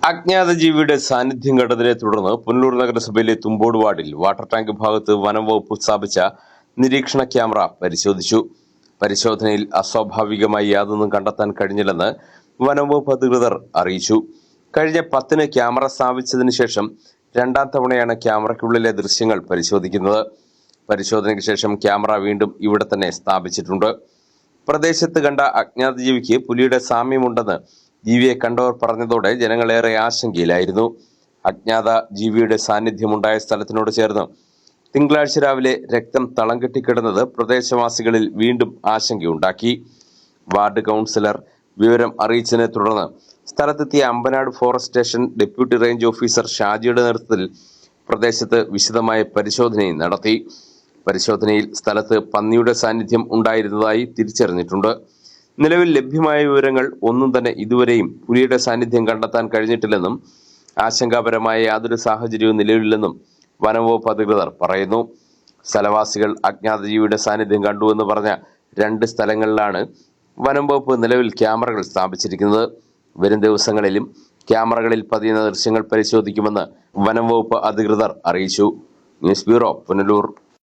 അജ്ഞാത ജീവിയുടെ സാന്നിധ്യം കണ്ടതിനെ തുടർന്ന് പുനലൂർ നഗരസഭയിലെ തുമ്പോട് വാർഡിൽ വാട്ടർ ടാങ്ക് ഭാഗത്ത് വനം വകുപ്പ് സ്ഥാപിച്ച നിരീക്ഷണ ക്യാമറ പരിശോധിച്ചു. പരിശോധനയിൽ അസ്വാഭാവികമായി യാതൊന്നും കണ്ടെത്താൻ കഴിഞ്ഞില്ലെന്ന് വനം വകുപ്പ് അധികൃതർ അറിയിച്ചു. കഴിഞ്ഞ 10-ന് ക്യാമറ സ്ഥാപിച്ചതിനു ശേഷം രണ്ടാം തവണയാണ് ക്യാമറയ്ക്കുള്ളിലെ ദൃശ്യങ്ങൾ പരിശോധിക്കുന്നത്. പരിശോധനയ്ക്ക് ശേഷം ക്യാമറ വീണ്ടും ഇവിടെ തന്നെ സ്ഥാപിച്ചിട്ടുണ്ട്. പ്രദേശത്ത് കണ്ട അജ്ഞാത ജീവിക്ക് പുലിയുടെ സാമ്യമുണ്ടെന്ന് ജീവിയെ കണ്ടവർ പറഞ്ഞതോടെ ജനങ്ങളേറെ ആശങ്കയിലായിരുന്നു. അജ്ഞാത ജീവിയുടെ സാന്നിധ്യമുണ്ടായ സ്ഥലത്തിനോട് ചേർന്ന് തിങ്കളാഴ്ച രാവിലെ രക്തം തളം കെട്ടിക്കിടന്നത് പ്രദേശവാസികളിൽ വീണ്ടും ആശങ്കയുണ്ടാക്കി. വാർഡ് കൗൺസിലർ വിവരം അറിയിച്ചതിനെ തുടർന്ന് സ്ഥലത്തെത്തിയ Ambanad forest station deputy range officer ഷാജിയുടെ നേതൃത്വത്തിൽ പ്രദേശത്ത് വിശദമായ പരിശോധനയും നടത്തി. പരിശോധനയിൽ സ്ഥലത്ത് പന്നിയുടെ സാന്നിധ്യം ഉണ്ടായിരുന്നതായി തിരിച്ചറിഞ്ഞിട്ടുണ്ട്. നിലവിൽ ലഭ്യമായ വിവരങ്ങൾ ഒന്നും തന്നെ ഇതുവരെയും പുലിയുടെ സാന്നിധ്യം കണ്ടെത്താൻ കഴിഞ്ഞിട്ടില്ലെന്നും ആശങ്കാപരമായ യാതൊരു സാഹചര്യവും നിലവിലില്ലെന്നും വനംവകുപ്പ് അധികൃതർ പറയുന്നു. സ്ഥലവാസികൾ അജ്ഞാത ജീവിയുടെ സാന്നിധ്യം കണ്ടുവെന്ന് പറഞ്ഞ 2 സ്ഥലങ്ങളിലാണ് വനംവകുപ്പ് നിലവിൽ ക്യാമറകൾ സ്ഥാപിച്ചിരിക്കുന്നത്. വരും ദിവസങ്ങളിലും ക്യാമറകളിൽ പതിയുന്ന ദൃശ്യങ്ങൾ പരിശോധിക്കുമെന്ന് വനംവകുപ്പ് അധികൃതർ അറിയിച്ചു. News bureau, Punalur.